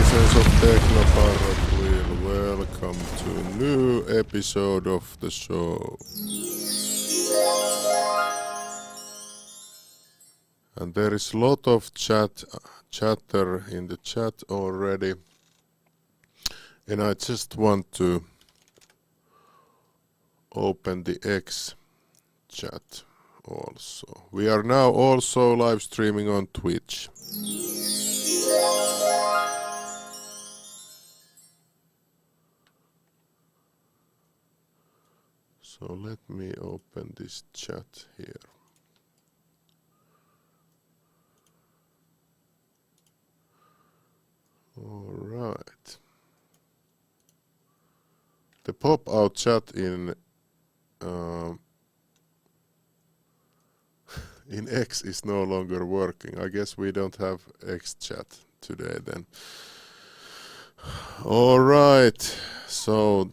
citizens of TeknoParrot will welcome to a new episode of the show. And there is a lot of chatter in the chat already. And I just want to open the X chat also. We are now also live streaming on Twitch. So let me open this chat here. All right. The pop-out chat in X is no longer working. I guess we don't have X chat today then. All right. So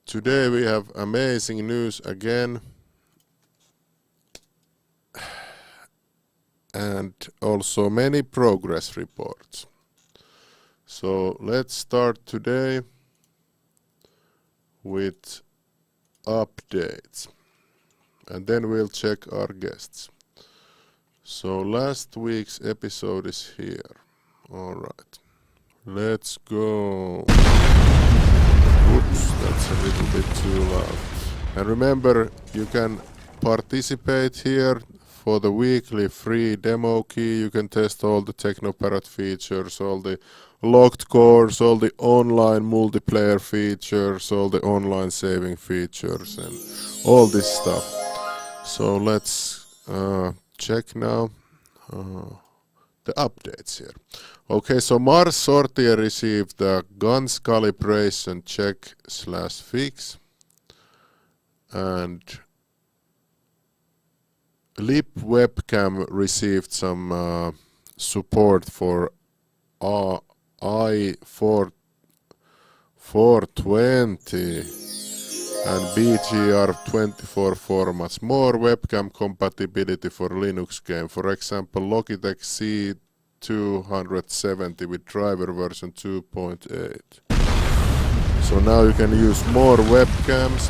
today we have amazing news again. And also many progress reports. So let's start today with updates. And then we'll check our guests. So last week's episode is here. All right. Let's go. Oops, that's a little bit too loud. And remember, you can participate here for the weekly free demo key. You can test all the TeknoParrot features, all the locked cores, all the online multiplayer features, all the online saving features, and all this stuff. So let's check now the updates here. Okay, so Mars Sortier received the guns calibration check/fix, and Lip webcam received some support for i420 and BGR24 formats. More webcam compatibility for Linux game. For example, Logitech C270 with driver version 2.8. So now you can use more webcams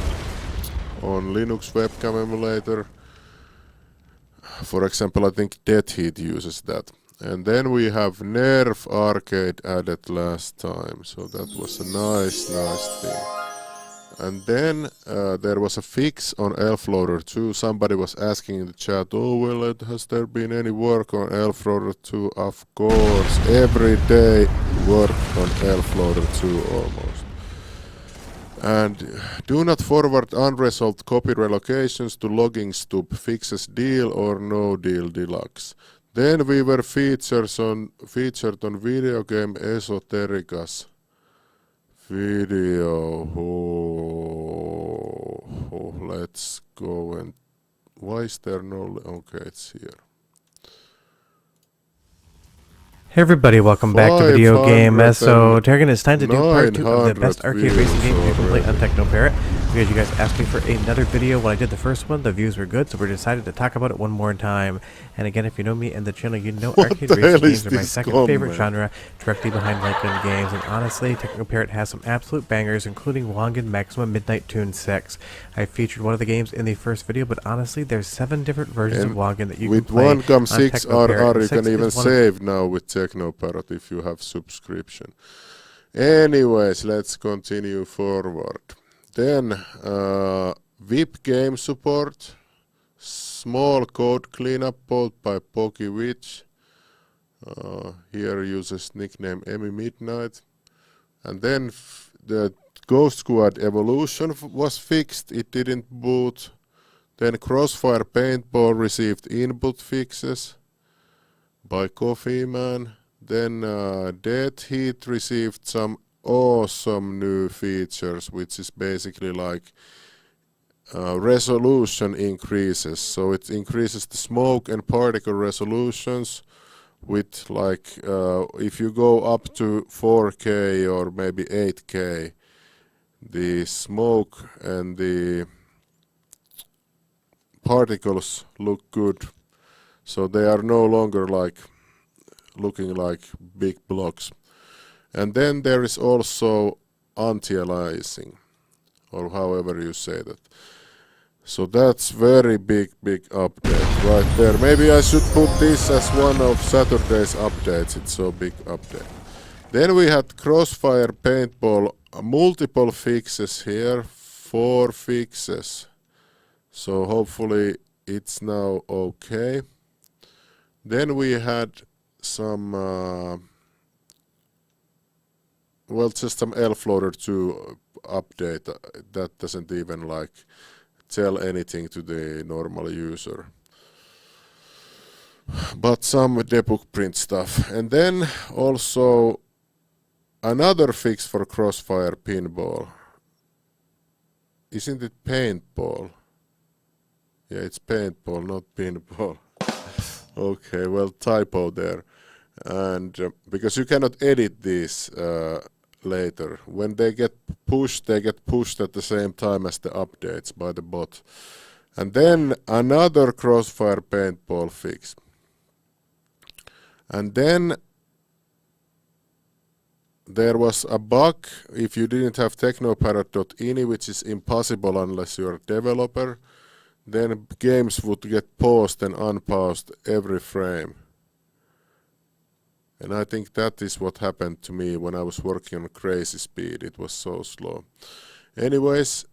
on Linux webcam emulator. For example, I think Dead Heat uses that. And then we have Nerf Arcade added last time. So that was a nice thing. And then there was a fix on ElfLoader 2. Somebody was asking in the chat, oh, well, has there been any work on ElfLoader 2? Of course, every day work on ElfLoader 2 almost. And do not forward unresolved copy relocations to logging stub, fixes deal or no deal deluxe. Then we were featured on video game Esoterica's video. Let's go and why is there no? Okay, it's here. Hey everybody, welcome back to Video Game Esoterica. It's time to do part 2 of the best arcade racing game you can play on TeknoParrot. Because you guys asked me for another video when I did the first one, the views were good, so we decided to talk about it one more time. And again, if you know me and the channel, you know arcade racing games are my second favorite genre, directly behind Lightgun games. And honestly, TeknoParrot has some absolute bangers, including Wangan Maximum Midnight Tune 6. I featured one of the games in the first video, but honestly, there's 7 different versions of Wangan that you can play with Wangan 6 RR, you can even save now with TeknoParrot if you have subscription. Anyways, let's continue forward. Then VIP game support, small code cleanup both by Poki Witch. Here uses nickname Emmy Midnight. And then the Ghost Squad Evolution was fixed, it didn't boot. Then Crossfire Paintball received input fixes by Coffee Man. Then Dead Heat received some awesome new features, which is basically like resolution increases. So it increases the smoke and particle resolutions with like if you go up to 4K or maybe 8K, the smoke and the particles look good. So they are no longer like looking like big blocks. And then there is also anti-aliasing, or however you say that. So that's very big update right there. Maybe I should put this as one of Saturday's updates. It's so big update. Then we had Crossfire Paintball, multiple fixes here, 4 fixes. So hopefully it's now okay. Then we had some, well, just some Elfloader 2 update that doesn't even like tell anything to the normal user. But some debug print stuff. And then also another fix for Crossfire Pinball. Isn't it paintball? Yeah, it's paintball, not pinball. Okay, well, typo there. And because you cannot edit these later. When they get pushed at the same time as the updates by the bot. And then another Crossfire Paintball fix. And then there was a bug if you didn't have TeknoParrot.ini, which is impossible unless you're a developer. Then games would get paused and unpaused every frame. And I think that is what happened to me when I was working on crazy speed. It was so slow. Anyways,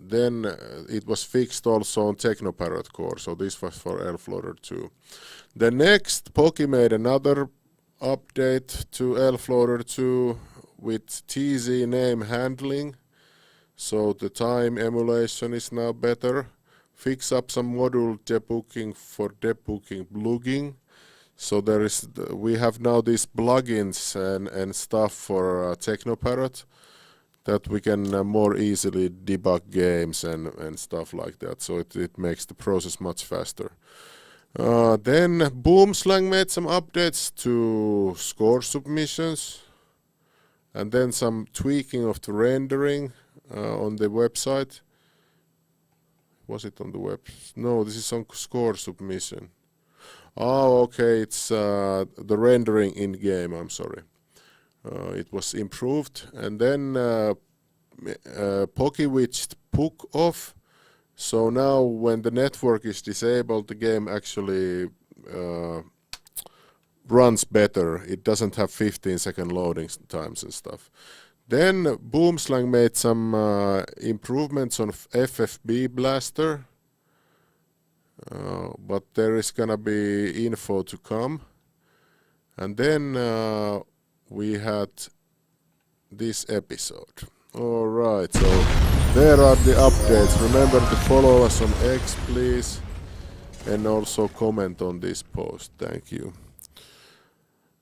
then it was fixed also on TeknoParrot core. So this was for Elfloader 2. The next, Poki made another update to Elfloader 2 with TZ name handling. So the time emulation is now better. Fix up some module debugging for debugging plugging. So there is, we have now these plugins and stuff for TeknoParrot that we can more easily debug games and stuff like that. So it makes the process much faster. Then Boomslang made some updates to score submissions. And then some tweaking of the rendering on the website. Was it on the web? No, this is on score submission. Oh, okay, it's the rendering in game, I'm sorry. It was improved. And then Poki witched Puck off. So now when the network is disabled, the game actually runs better. It doesn't have 15-second loading times and stuff. Then Boomslang made some improvements on FFB Blaster, but there is gonna be info to come. And then we had this episode. Alright, so there are the updates. Remember to follow us on X, please, and also comment on this post. Thank you.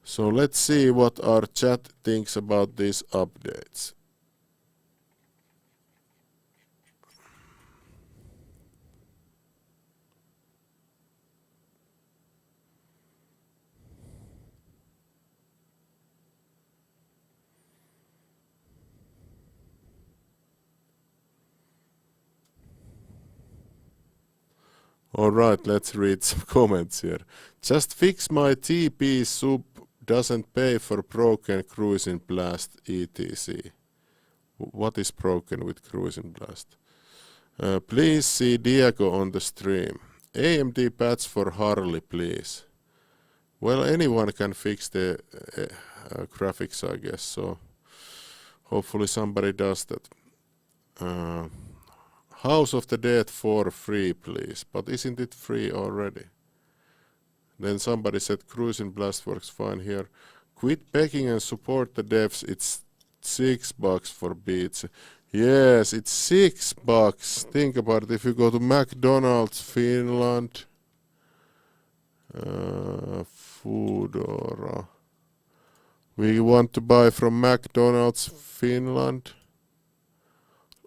So let's see what our chat thinks about these updates. Alright, let's read some comments here. Just fix my TP sub doesn't pay for broken Cruising Blast etc. What is broken with Cruising Blast? Please see Diego on the stream. AMD patch for Harley, please. Well, anyone can fix the graphics, I guess, so hopefully somebody does that. House of the Dead 4 free, please. But isn't it free already? Then somebody said Cruising Blast works fine here. Quit begging and support the devs. It's $6 for beats. Yes, it's $6. Think about it. If you go to McDonald's Finland, Foodora. We want to buy from McDonald's Finland.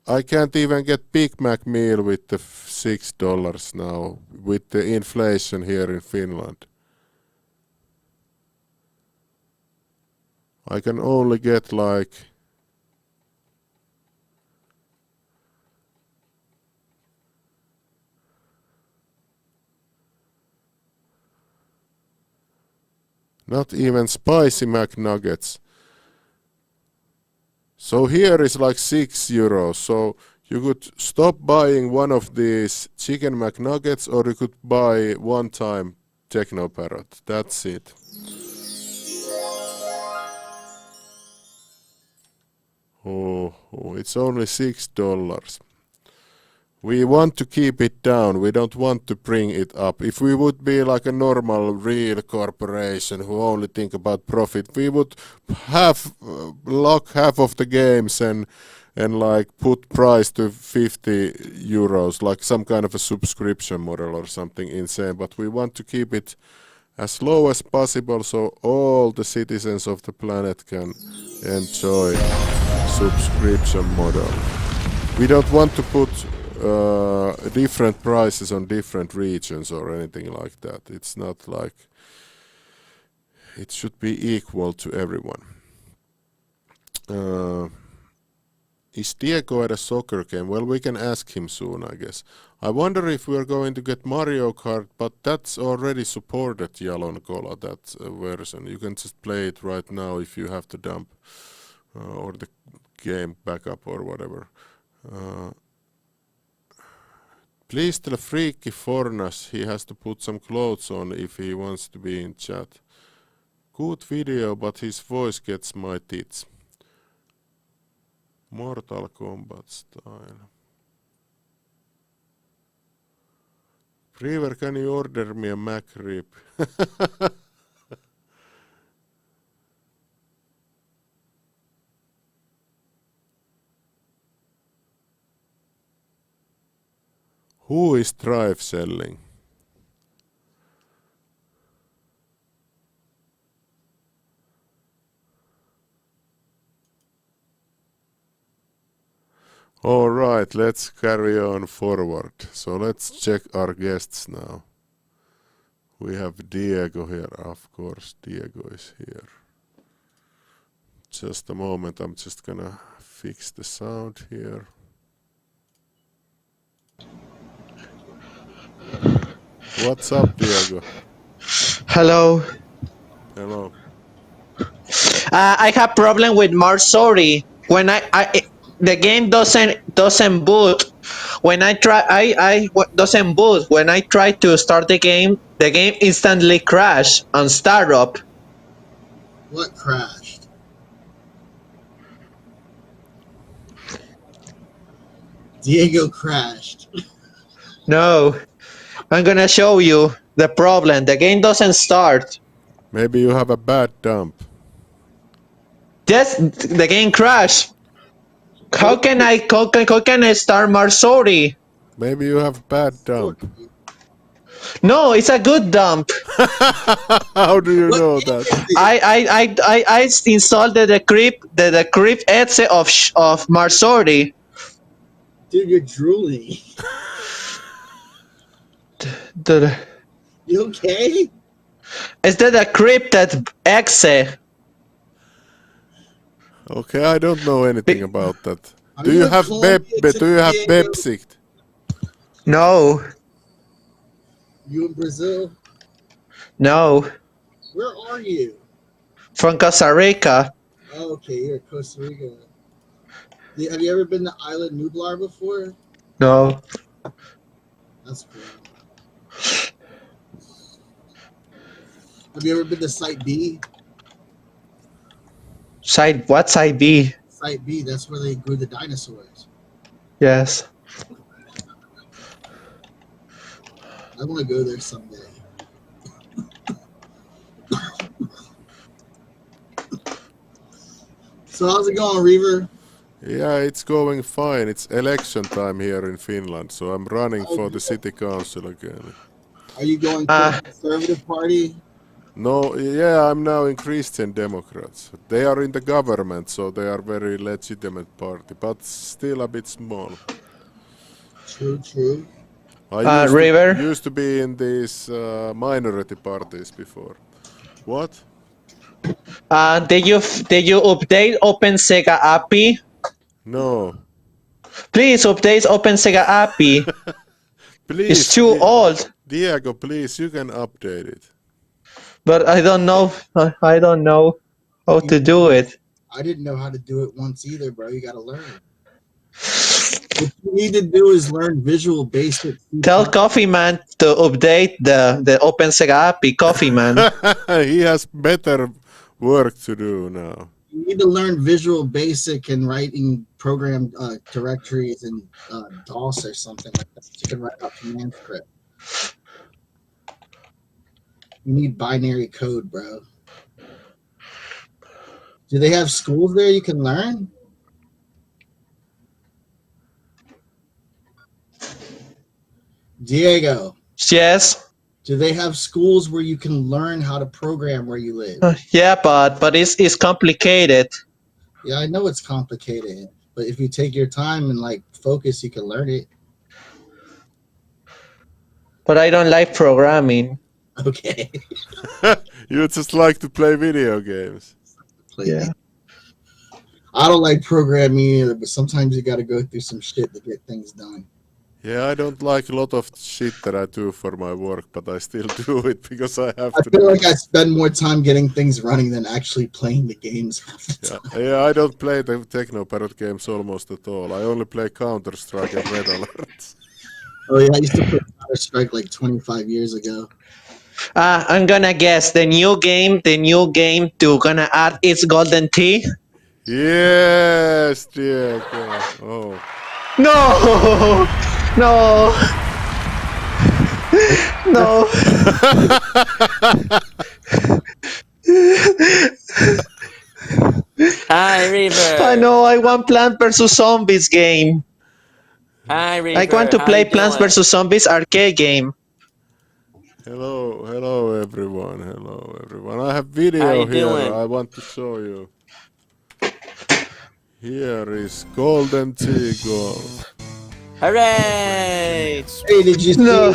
I can't even get Big Mac meal with the $6 now, with the inflation here in Finland. I can only get like Not even spicy McNuggets. So here is like €6. So you could stop buying one of these chicken McNuggets, or you could buy one time TeknoParrot. That's it. Oh, it's only $6. We want to keep it down. We don't want to bring it up. If we would be like a normal real corporation who only think about profit, we would lock half of the games and like put price to €50, like some kind of a subscription model or something insane. But we want to keep it as low as possible so all the citizens of the planet can enjoy subscription model. We don't want to put different prices on different regions or anything like that. It's not like it should be equal to everyone. Is Diego at a soccer game? Well, we can ask him soon, I guess. I wonder if we're going to get Mario Kart, but that's already supported, Jalon Kola, that version. You can just play it right now if you have to dump or the game backup or whatever. Please tell Freaky Fornas he has to put some clothes on if he wants to be in chat. Good video, but his voice gets my tits. Mortal Kombat style. River, can you order me a McRib? Who is Drive selling? All right, let's carry on forward. So let's check our guests now. We have Diego here. Of course, Diego is here. Just a moment, I'm just gonna fix the sound here. What's up, Diego? Hello. Hello. I have problem with Marsori. When the game doesn't boot. When I try doesn't boot. When I try to start the game instantly crash on startup. What crashed? Diego crashed. No, I'm gonna show you the problem. The game doesn't start. Maybe you have a bad dump. Yes, the game crashed. How can I start Marsori? Maybe you have bad dump. No, it's a good dump. How do you know that? I installed the crypt exe of Marsori. Dude, you're drooling. You okay? Is that a crypted exe? Okay, I don't know anything about that. Are Do you you a have Colombian Do you have Diego? Bepsicht? No, You in Brazil? no. Where are you? From Costa Rica. Oh, okay, you're in Costa Rica. Have you ever been to Island Nublar before? No. That's cool. Have you ever been to Site B? What's side B? Site B, that's where they grew the dinosaurs. Yes. I want to go there someday. So how's it going, Reaver? Yeah, it's going fine. It's election time here in Finland, so I'm running for the city council again. Are you going for the Conservative Party? No, yeah, I'm now in Christian Democrats. They are in the government, so they are very legitimate party, but still a bit small. True, true. I River? used to be in these minority parties before. What? Did you update OpenSega API? No. Please update OpenSega API. Please. It's too old. Diego, please, you can update it. But I don't know. I don't know how to do it. I didn't know how to do it once either, bro. You gotta learn. What you need to do is learn Visual Basic. Tell Coffee Man to update the OpenSega API, Coffee Man. He has better work to do now. You need to learn Visual Basic and writing program directories in DOS or something like that. You can write out command script. You need binary code, bro. Do they have schools there you can learn? Diego. Yes. Do they have schools where you can learn how to program where you live? Yeah, but it's complicated. Yeah, I know it's complicated, but if you take your time and like focus, you can learn it. But I don't like programming. Okay. You just like to play video games. Yeah. I don't like programming either, but sometimes you got to go through some shit to get things done. Yeah, I don't like a lot of shit that I do for my work, but I still do it because I have I to. feel like I spend more time getting things running than actually playing the games. Yeah, I don't play the TeknoParrot games almost at all. I only play Counter-Strike and Red Alert. Oh yeah, I used to play Counter-Strike like 25 years ago. I'm gonna guess the new game to gonna add its golden tea. Yes, Diego. Oh. No, no, no. Hi, Reaver. I know. I want Plants vs Zombies game. Hi, Reaver. I want to How play you Plants doing? vs Zombies arcade game. Hello everyone, hello everyone. I have How video you here. doing? I want to show you. Here is Golden Tea Golf. Hooray! Hey, did you see No.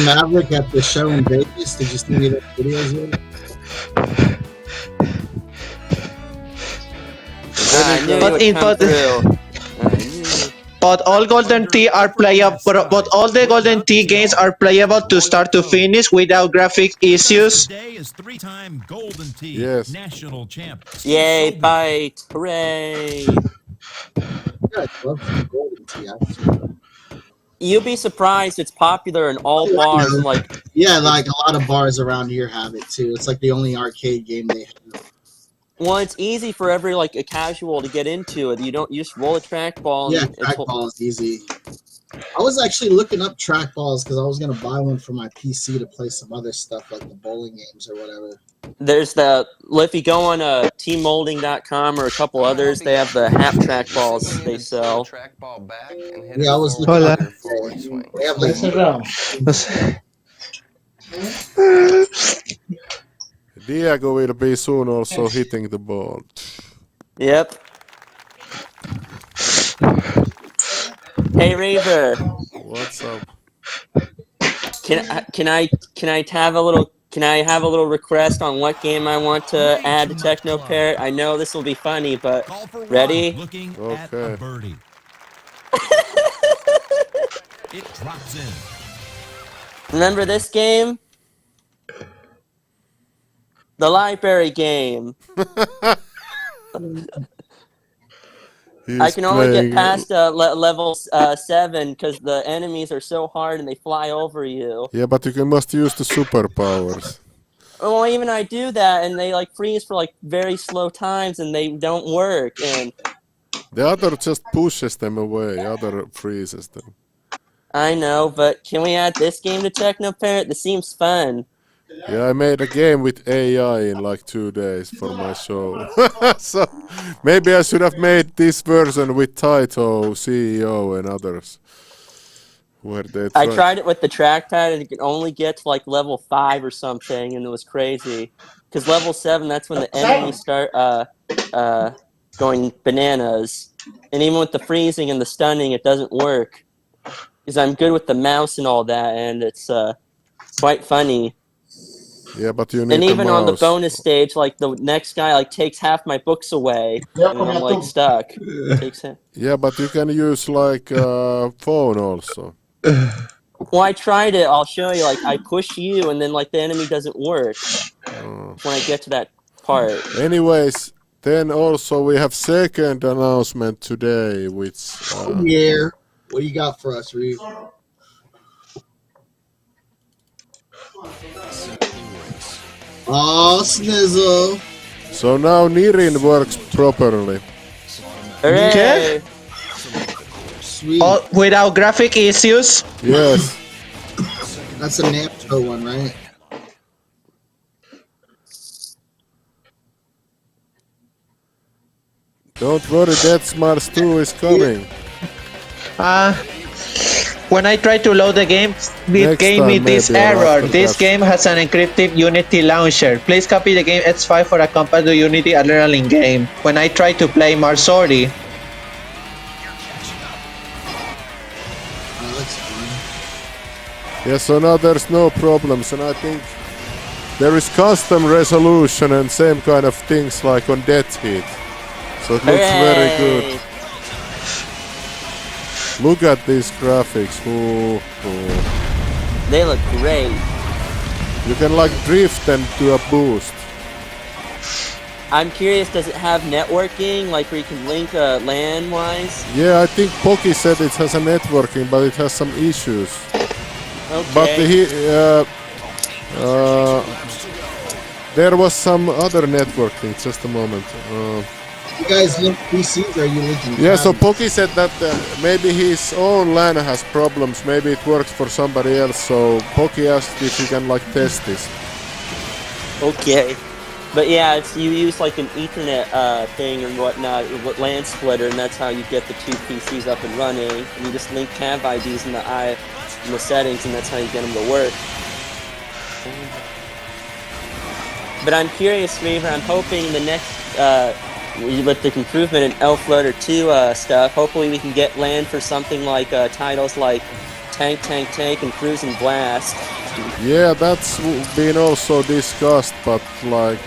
Maverick at the show in Vegas? Did you see any of those videos yet? I knew But you in- would come but- through. I knew. But all Golden Tea are playable. But all the Golden Tea games are playable to start to finish without graphic issues. Today is three-time Golden Tea Yes. national champ. Yay, bite! Hooray! Yeah, I love some Golden Tea, actually. You'll be surprised it's popular in all bars and like Yeah, like a lot of bars around here have it too. It's like the only arcade game they have. well, it's easy for every like a casual to get into it. You don't just roll a trackball. Yeah, And it's, trackball is easy. I was actually looking up trackballs because I was gonna buy one for my PC to play some other stuff like the bowling games or whatever. there's the if you go on teammolding.com or a couple others, they have the half trackballs they sell. Trackball back and hit Yeah, I was looking Hola. up. forward swing. They have like Diego will be soon also hitting the ball. Yep. Hey Reaver, What's up? can I have a little request on what game I want to add to TeknoParrot? I know this will be funny, but Call for one, ready? looking at Okay. a birdie. It drops in. Remember this game? The library game. I can only get past level 7 because the enemies are so hard and they fly over you. Yeah, but you must use the superpowers. Well, even I do that, and they like freeze for like very slow times, and they don't work. And The other just pushes them away, other freezes them. I know, but can we add this game to TeknoParrot? This seems fun. Yeah, I made a game with AI in like 2 days for my show. So maybe I should have made this version with Taito, CEO, and others. Where they I tried it with the trackpad, and you could only get to like level 5 or something, and it was crazy. Because level 7, that's when the enemies start going bananas. And even with the freezing and the stunning, it doesn't work. Because I'm good with the mouse and all that, and it's quite funny. Yeah, but you need And even a on the mouse. bonus stage, like the next guy like takes half my books away, and I'm like stuck. Takes it. Yeah, but you can use like phone also. Well, I tried it. I'll show you. Like, I push you, and then like the enemy doesn't work when I get to that part. Anyways, then also we have second announcement today, which Yeah. What do you got for us, Reeve? Oh, Snizzle. so now Nirin works properly. Hooray! Sweet. Oh, without graphic issues. Yes. That's a Namco one, right? Don't worry, Death Smiles 2 is coming. When I try to load the game, it Next gave me time, this maybe, or error. after This that. game has an encrypted Unity launcher. Please copy the game X5 for a compatible Unity Adrenaline game. When I try to play Marsori, Oh, that's fun. Yeah, so now there's no problems, and I think there is custom resolution and same kind of things like on Death Heat. So it looks very good. Hooray! Look at these graphics. Ooh. They look great. You can like drift and do a boost. I'm curious, does it have networking, like where you can link LAN-wise? Yeah, I think Poki said it has a networking, but it has some issues. Okay. But there was some other networking. Just a moment. You guys link PCs or are you linking? Yeah, so cabinets? Poki said that maybe his own LAN has problems. Maybe it works for somebody else. So Poki asked if he can like test this. Okay. But yeah, it's you use like an Ethernet thing or whatnot, LAN splitter, and that's how you get the two PCs up and running. And you just link cav IDs in the settings, and that's how you get them to work. But I'm curious, Reaver. I'm hoping the next with the improvement in L-Floater 2 stuff, hopefully we can get LAN for something like titles like Tank, Tank, Tank, and Cruise and Blast. Yeah, that's been also discussed, but like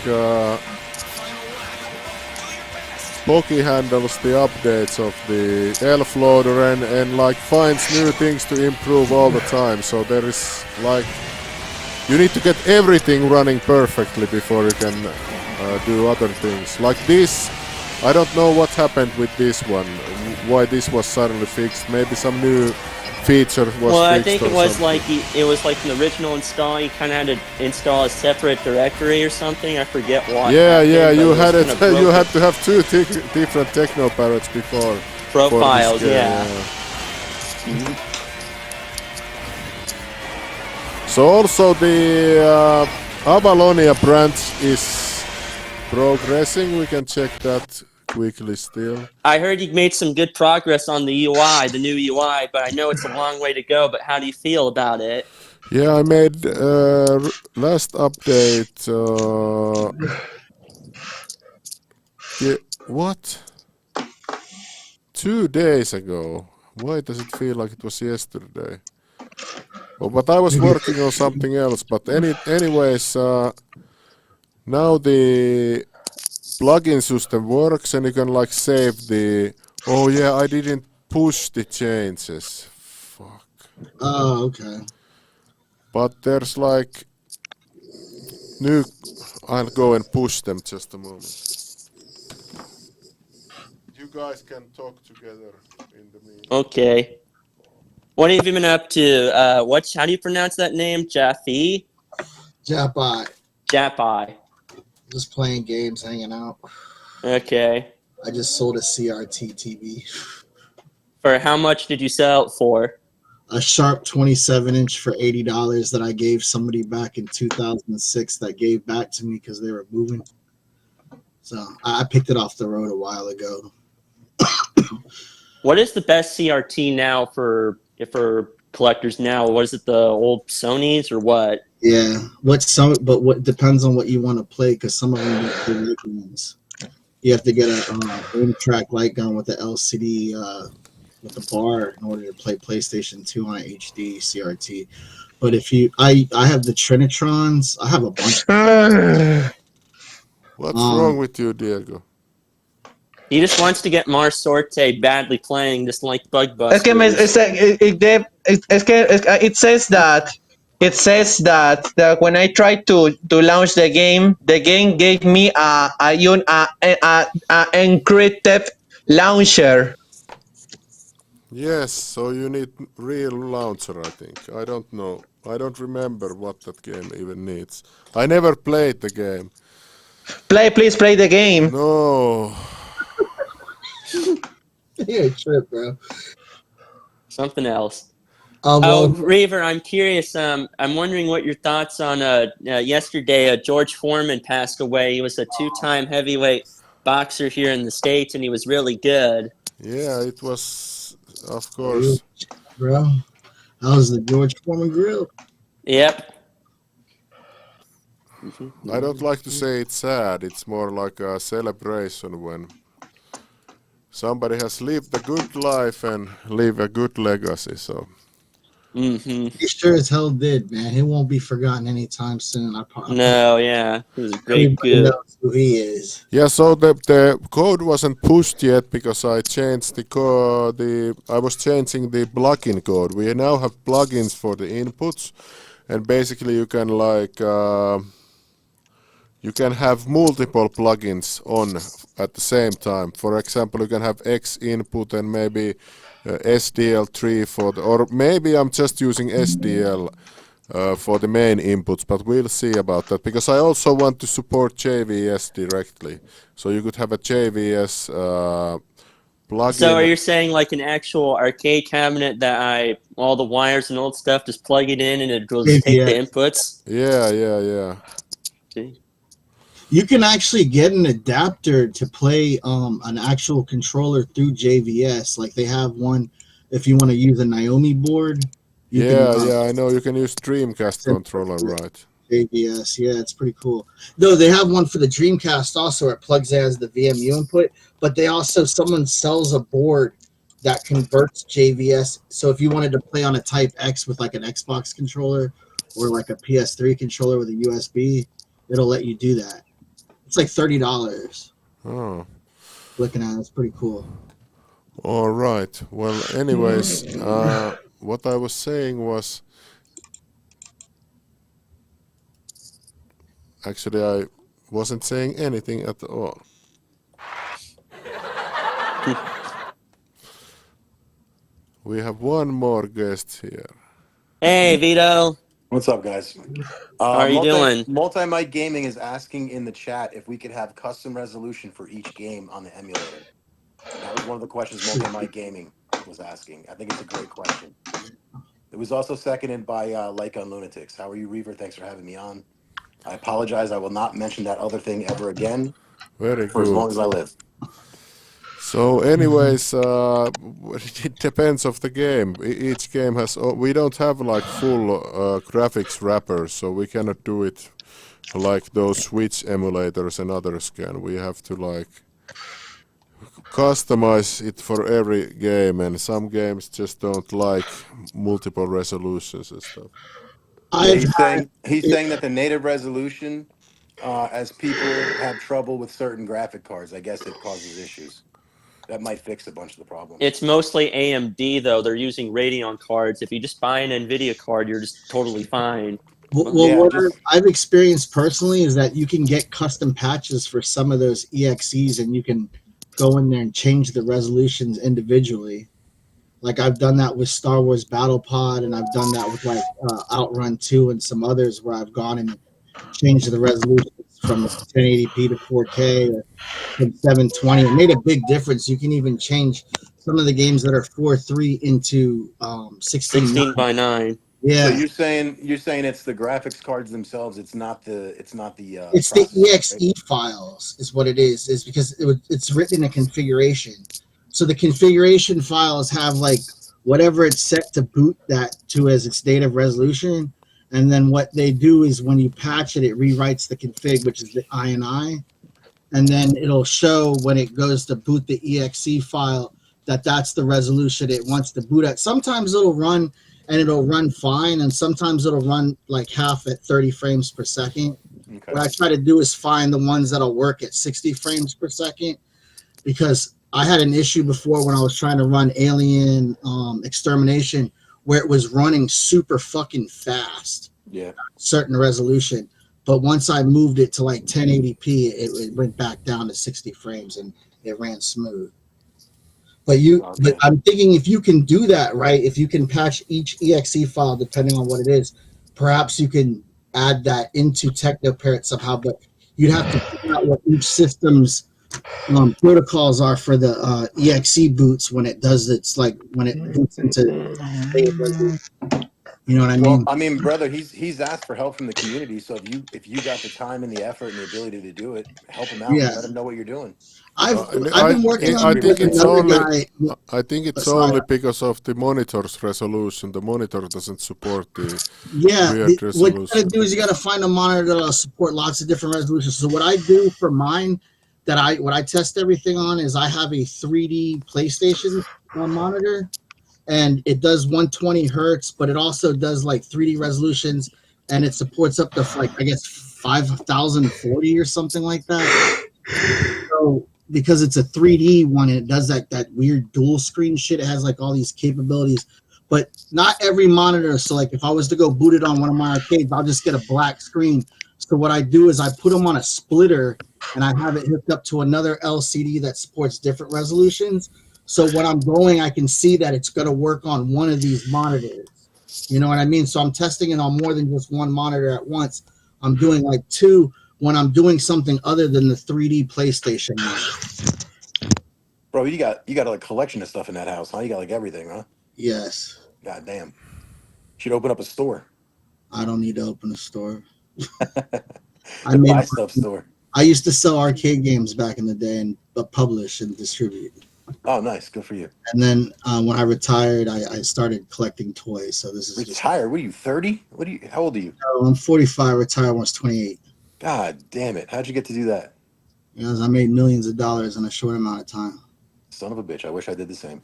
Poki handles the updates of the elf loader and like finds new things to improve all the time. So there is like you need to get everything running perfectly before you can do other things. Like this, I don't know what happened with this one. Why this was suddenly fixed? Maybe some new feature was Well, I fixed think or it was something. like it was like an original install. You kind of had to install a separate directory or something. I forget what. Yeah, happened, yeah, but you was had it. kinda broken. You had to have two different TeknoParrots before. for this Profiles, game, yeah. So also the Avalonia branch is progressing. We can check that quickly still. I heard you made some good progress on the UI, the new UI, but I know it's a long way to go. But how do you feel about it? Yeah, I made last update. Yeah, what? 2 days ago. Why does it feel like it was yesterday? Oh, but I was working on something else. But anyways, now the plugin system works, and you can like save the. Oh yeah, I didn't push the changes. Fuck. Oh, okay. But there's like new. I'll go and push them just a moment. You guys can talk together in the meeting. Okay. What have you been up to? How do you pronounce that name? Jaffe? Japai. Japai. Just playing games, hanging out. Okay. I just sold a CRT TV. For how much did you sell it for? A Sharp 27-inch for $80 that I gave somebody back in 2006 that gave back to me because they were moving. So I picked it off the road a while ago. What is the best CRT now for collectors now? What is it, the old Sonys or what? Yeah, what depends on what you want to play because some of them are light guns. You have to get a track light gun with the LCD with the bar in order to play PlayStation 2 on HD CRT. But if I have the Trinitrons, I have a bunch. What's wrong with you, Diego? He just wants to get Mars Sorte badly playing, just like Bug Es que Busters. it says that when I tried to launch the game gave me a encrypted launcher. Yes, so you need real launcher, I think. I don't know. I don't remember what that game even needs. I never played the game. Please play the game. No. You're a trip, bro. Something else. Well, Oh, Reaver, I'm curious. I'm wondering what your thoughts on yesterday. George Foreman passed away. He was a 2-time heavyweight boxer here in the States, and he was really good. Yeah, it was, of course. bro, that was the George Foreman grill. Yep. I don't like to say it's sad. It's more like a celebration when somebody has lived a good life and leave a good legacy. So. Mm-hmm. He sure as hell did, man. He won't be forgotten anytime soon. No, yeah, he was a great Everybody good. knows who he is. Yeah, so the code wasn't pushed yet because I changed the code. I was changing the plugin code. We now have plugins for the inputs, and basically you can you can have multiple plugins on at the same time. For example, you can have X input and maybe SDL3 for the, or maybe I'm just using SDL for the main inputs, but we'll see about that because I also want to support JVS directly. So you could have a JVS plugin. So are you saying like an actual arcade cabinet that all the wires and old stuff, just plug it in and it will just take the inputs? Yeah. See? You can actually get an adapter to play an actual controller through JVS. Like they have one if you want to use a Naomi board. Yeah, I know you can use Dreamcast controller, right? JVS, yeah, it's pretty cool. Though they have one for the Dreamcast also. It plugs in as the VMU input, but they also someone sells a board that converts JVS. So if you wanted to play on a Type X with like an Xbox controller or like a PS3 controller with a USB, it'll let you do that. It's like $30. Oh. Looking at it, it's pretty cool. All right. Well, anyways, what I was saying was actually I wasn't saying anything at all. We have one more guest here. Hey, Vito. What's up, guys? How are you doing? Multi-Mike Gaming is asking in the chat if we could have custom resolution for each game on the emulator. That was one of the questions Multi-Mike Gaming was asking. I think it's a great question. It was also seconded by Like on Lunatics. How are you, Reaver? Thanks for having me on. I apologize. I will not mention that other thing ever again. Very for good. as long as I live. So anyways, it depends of the game. Each game has, we don't have like full graphics wrappers, so we cannot do it like those Switch emulators and others can. We have to like customize it for every game, and some games just don't like multiple resolutions and stuff. He's saying that the native resolution, as people have trouble with certain graphic cards, I guess it causes issues. That might fix a bunch of the problems. It's mostly AMD, though. They're using Radeon cards. If you just buy an NVIDIA card, you're just totally fine. What I've experienced personally is that you can get custom patches for some of those EXEs, and you can go in there and change the resolutions individually. Like I've done that with Star Wars Battle Pod, and I've done that with like Outrun 2 and some others where I've gone and changed the resolutions from 1080p to 4K or from 720. It made a big difference. You can even change some of the games that are 4:3 into 16 by 9. Yeah. So you're saying it's the graphics cards themselves. It's the EXE right? Files is what it is. Is because it's written in a configuration. So the configuration files have like whatever it's set to boot that to as its native resolution. And then what they do is when you patch it, it rewrites the config, which is the INI. And then it'll show when it goes to boot the EXE file that's the resolution it wants to boot at. Sometimes it'll run and it'll run fine. And sometimes it'll run like half at 30 frames per second. Okay. What I try to do is find the ones that'll work at 60 frames per second. because I had an issue before when I was trying to run Alien Extermination where it was running super fucking fast. Yeah. Certain resolution. But once I moved it to like 1080p, it went back down to 60 frames and it ran smooth. But I'm thinking if you can do that, right, if you can patch each exe file depending on what it is, perhaps you can add that into TeknoParrot somehow, but you'd have to figure out what each system's protocols are for the exe boots when it does its like when it boots into you know what I mean? Well, I mean, brother, he's asked for help from the community. So if you got the time and the effort and the ability to do it, help him out and let him know what you're doing. I've been working on it with another guy. I think it's only because of the monitor's resolution. The monitor doesn't support the weird resolution. What you gotta do is you gotta find a monitor that'll support lots of different resolutions. So what I do for mine, what I test everything on is I have a 3D PlayStation monitor, and it does 120 hertz, but it also does like 3D resolutions, and it supports up to like I guess 5040 or something like that. So because it's a 3D one, and it does that weird dual screen shit. It has like all these capabilities, but not every monitor. So like if I was to go boot it on one of my arcades, I'll just get a black screen. So what I do is I put them on a splitter, and I have it hooked up to another LCD that supports different resolutions. So when I'm going, I can see that it's going to work on one of these monitors. You know what I mean? So I'm testing it on more than just one monitor at once. I'm doing like two when I'm doing something other than the 3D PlayStation monitor. Bro, you got a collection of stuff in that house, huh? You got like everything, huh? Yes. God damn. Should open up a store. I don't need to open a store. I made buy stuff store. I used to sell arcade games back in the day and publish and distribute. Oh, nice. Good for you. And then when I retired, I started collecting toys. So this is retired. What are you, 30? How old are you? I'm 45. Retired when I was 28. God damn it! How'd you get to do that? Because I made millions of dollars in a short amount of time. Son of a bitch! I wish I did the same.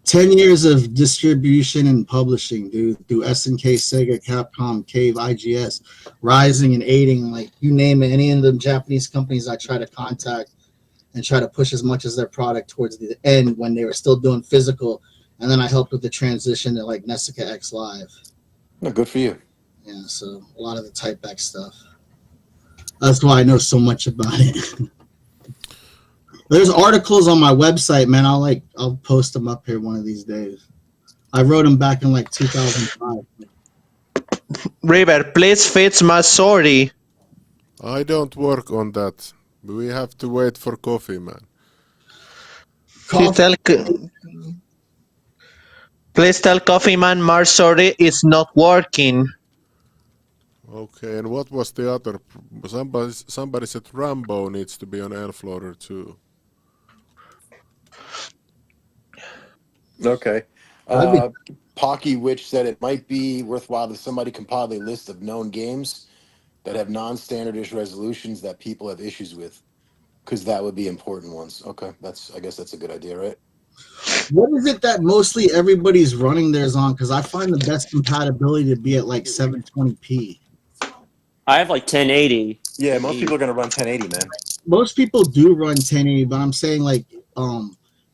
10 years of distribution and publishing, dude. Through SNK, Sega, Capcom, Cave, IGS, Rising, and Aiding. Like you name it, any of the Japanese companies I try to contact and try to push as much as their product towards the end when they were still doing physical. And then I helped with the transition to like Nessica X Live. No, good for you. Yeah, so a lot of the type back stuff. That's why I know so much about it. There's articles on my website, man. I'll post them up here one of these days. I wrote them back in like 2005. River, please fix my sorry. I don't work on that. We have to wait for coffee, man. Please tell Coffee Man Marsory is not working. Okay, and what was the other? Somebody said Rambo needs to be on Elfloader too. Okay. Pocky Witch said it might be worthwhile if somebody compiled a list of known games that have non-standard-ish resolutions that people have issues with, because that would be important ones. Okay, I guess that's a good idea, right? What is it that mostly everybody's running theirs on? Because I find the best compatibility to be at like 720p. I have like 1080. Yeah, most people are gonna run 1080, man. Most people do run 1080, but I'm saying like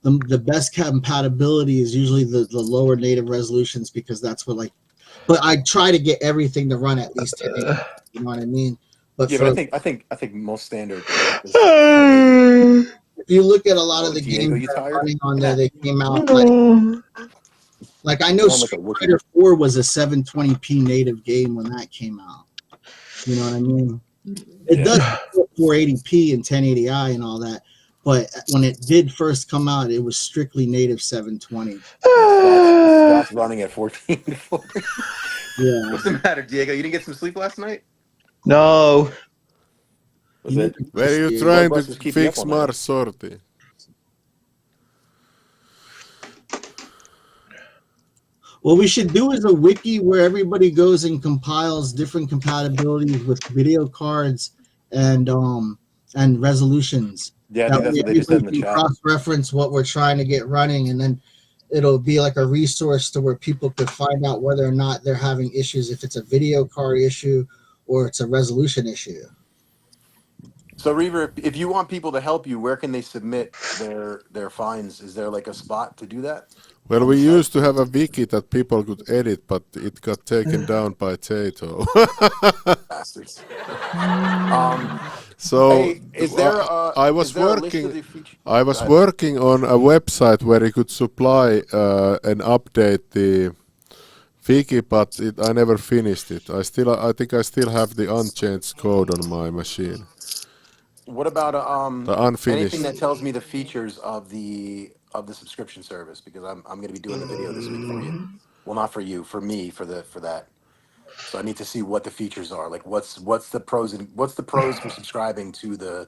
the best compatibility is usually the lower native resolutions, because that's what like. But I try to get everything to run at least 1080. You know what I mean? But yeah, but I think most standard. If you look at a lot of the games that are running on there, they came out like I know Street Fighter 4 was a 720p native game when that came out. You know what I mean? It does 480p and 1080i and all that, but when it did first come out, it was strictly native 720. Scott's running at 1440. Yeah. What's the matter, Diego? You didn't get some sleep last night? No. Where are you trying to fix Mars sortie? What we should do is a wiki where everybody goes and compiles different compatibilities with video cards and resolutions. Yeah, I think that's what they just said in the chat. Cross-reference what we're trying to get running, and then it'll be like a resource to where people could find out whether or not they're having issues, if it's a video card issue or it's a resolution issue. So Reaver, if you want people to help you, where can they submit their finds? Is there like a spot to do that? Well, On we the site? used to have a wiki that people could edit, but it got taken down by Tato. Bastards. So Hey, is there a I is was there a list of working. the feature? I Go was ahead. working on a website where you could supply and update the wiki, but I never finished it. I think I still have the unchanged code on my machine. What about The anything unfinished. that tells me the features of the subscription service? Because I'm going to be doing the video this week for you. Well, not for you, for me, for that. So I need to see what the features are. Like what's the pros and what's the pros for subscribing to the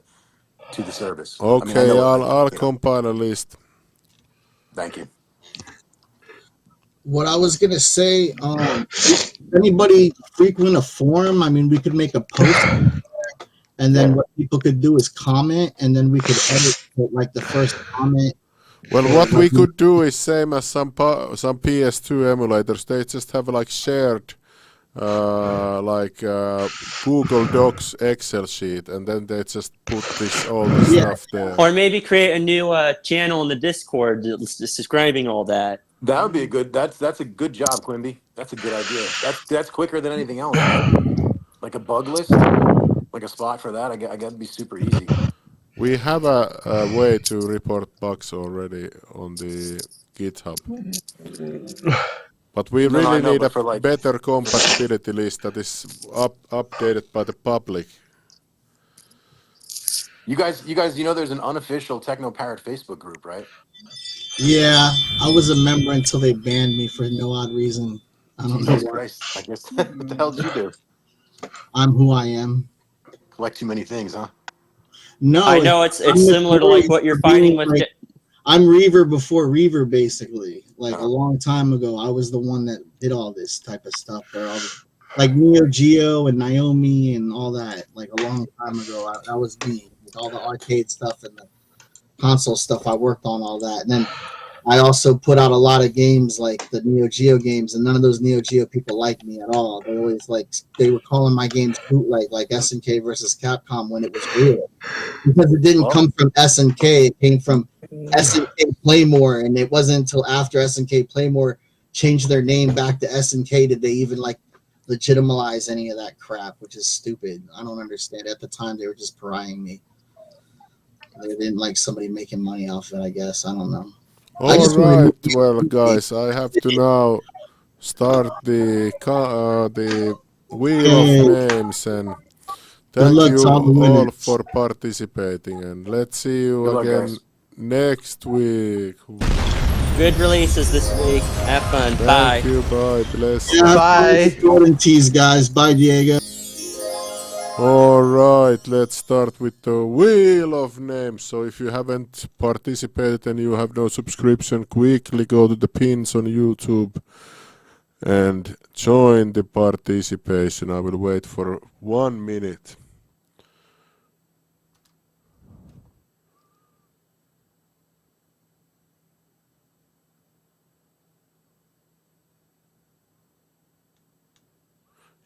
service? I mean, I Okay, know it. I'll compile a list. Thank you. What I was gonna say, anybody frequent a forum? I mean, we could make a post, and then what people could do is comment, and then we could edit like the first comment. Well, Or what we like, could do is same as some PS2 emulators. They just have like shared, Google Docs Excel sheet, and then they just put all this yeah, stuff there. Or maybe create a new channel in the Discord that's describing all that. That would be a good. That's a good job, Quimby. That's a good idea. That's quicker than anything else, right? Like a bug list, like a spot for that. I got to be super easy. We have a way to report bugs already on the GitHub. But we No, I really know, need but a for like better compatibility list that is updated by the public. you guys, there's an unofficial TeknoParrot Facebook group, right? yeah. I was a member until they banned me for no odd reason. I don't know Jesus why. Christ! I guess what the hell did you do? I'm who I am. Collect too many things, huh? I No, know it's I'm similar to like notorious what you're for finding being with. like I'm Reaver before Reaver, basically. Like a Uh-huh. long time ago, I was the one that did all this type of stuff, where all the like Neo Geo and Naomi and all that. Like a long time ago, that was me with all the arcade stuff and the console stuff. I worked on all that, and then I also put out a lot of games like the Neo Geo games, and none of those Neo Geo people liked me at all. They always they were calling my games bootleg, like SNK versus Capcom, when it was real, because it didn't Well, come from SNK. It came from SNK Playmore, and it wasn't until after SNK Playmore changed their name back to SNK did they even like legitimize any of that crap, which is stupid. I don't understand. At the time, they were just prying me. They didn't like somebody making money off it. I guess I don't know. I All just want right, to well, guys, I have to now start the wheel of Hey, names, and good thank luck you to all the all winners. for participating, and let's see you good luck, again guys. next week. Good releases this week. Have fun. Thank Bye. you, bye, bless. Yeah, have fun with the Bye. Jordan tees, guys. Bye, Diego. All right, let's start with the wheel of names. So if you haven't participated and you have no subscription, quickly go to the pins on YouTube and join the participation. I will wait for 1 minute.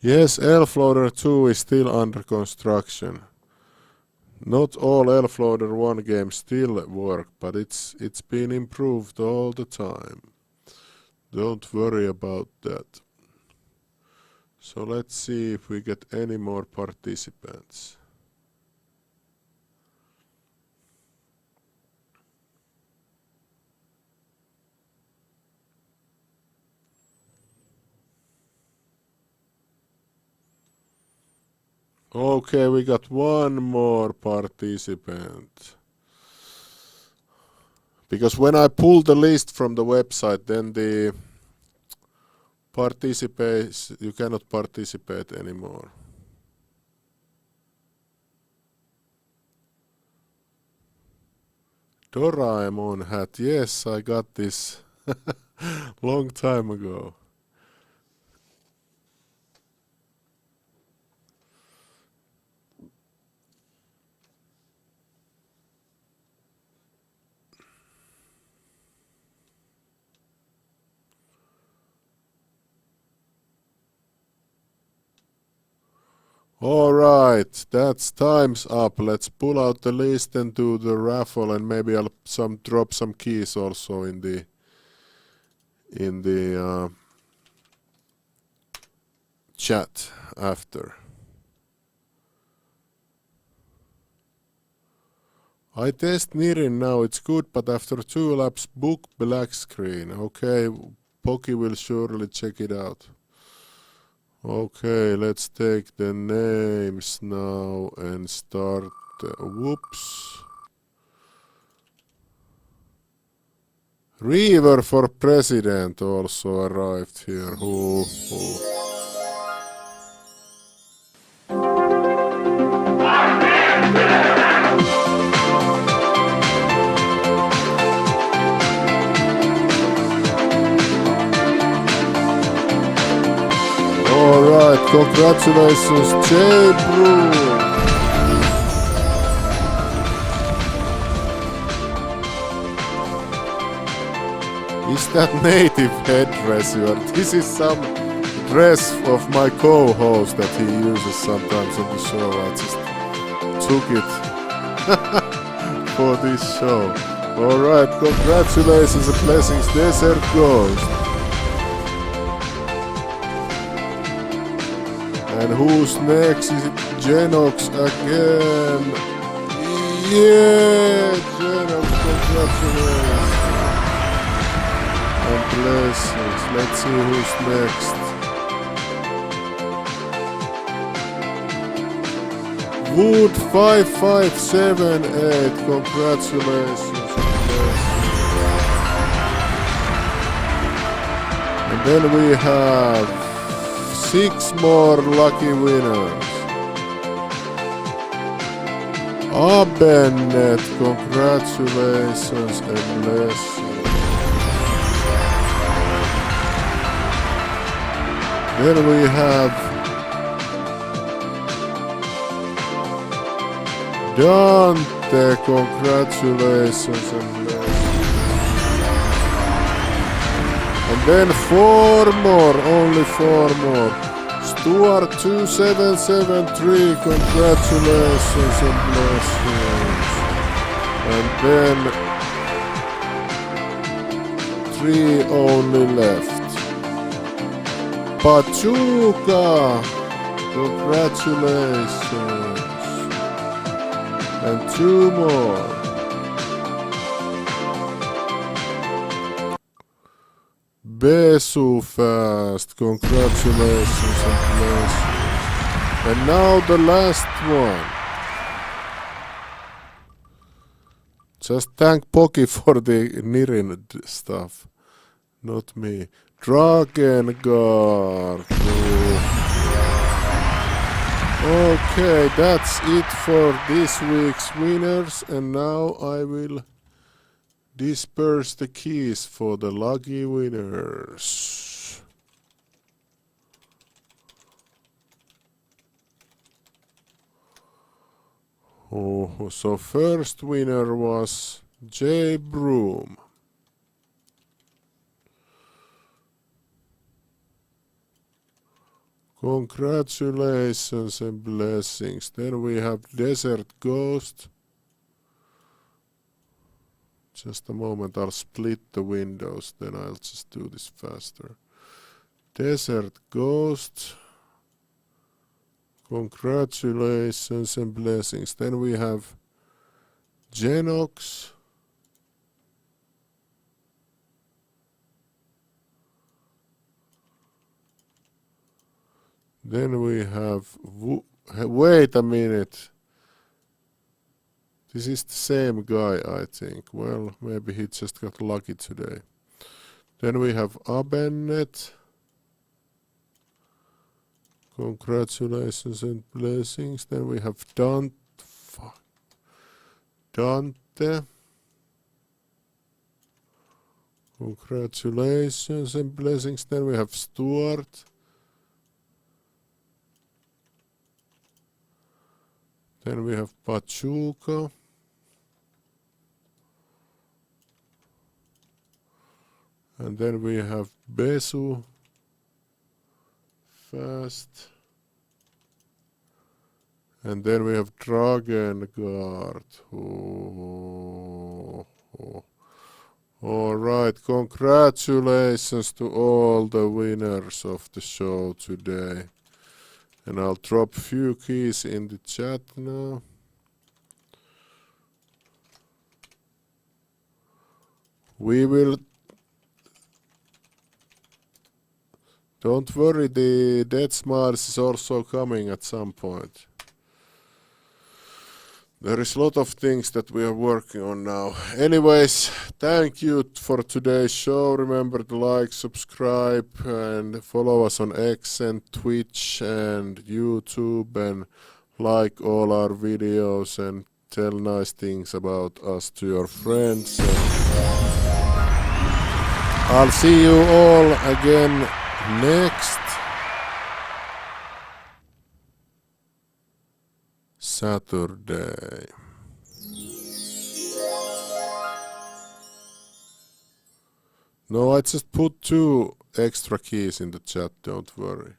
Yes, Elfloader 2 is still under construction. Not all Elfloader 1 games still work, but it's been improved all the time. Don't worry about that. So let's see if we get any more participants. Okay, we got one more participant. Because when I pull the list from the website, then the you cannot participate anymore. Doraemon hat, yes, I got this long time ago. Alright, that's time's up. Let's pull out the list and do the raffle, and maybe I'll drop some keys also in the chat after. I test Nirin now, it's good, but after 2 laps, book black screen. Okay, Poki will surely check it out. Okay, let's take the names now and start. Whoops. Reaver for president also arrived here. Who? Alright, congratulations, Jay Brew. Is that native headdress? This is some dress of my co-host that he uses sometimes on the show. I just took it for this show. Alright, congratulations and blessings, Desert Ghost. And who's next? Is it Genox again? Yeah, Genox, congratulations. And blessings. Let's see who's next. Wood 5578, congratulations. And then we have 6 more lucky winners. Abenet, congratulations and blessings. Then we have Dante, congratulations and blessings. And then 4 more, only 4 more. Stuart 2773, congratulations and blessings. And then 3 only left. Pachuca, congratulations. And 2 more. Besu fast, congratulations and blessings. And now the last one. Just thank Poki for the Nirin stuff, not me. Drakengard. Okay, that's it for this week's winners, and now I will disperse the keys for the lucky winners. Oh, so first winner was J. Broom. Congratulations and blessings. Then we have Desert Ghost. Just a moment, I'll split the windows, then I'll just do this faster. Desert Ghost. Congratulations and blessings. Then we have Genox. Then we have... Wait a minute. This is the same guy, I think. Well, maybe he just got lucky today. Then we have Abenet. Congratulations and blessings. Then we have Dante. Congratulations and blessings. Then we have Stuart. Then we have Pachuca. And then we have Besu. Fast. And then we have Dragon Guard. Oh. Alright, congratulations to all the winners of the show today. And I'll drop few keys in the chat now. We will... Don't worry, the Dead Smiles is also coming at some point. There is a lot of things that we are working on now. Anyways, thank you for today's show. Remember to like, subscribe, and follow us on X and Twitch and YouTube, and like all our videos and tell nice things about us to your friends. And I'll see you all again next Saturday. No, I just put 2 extra keys in the chat, don't worry.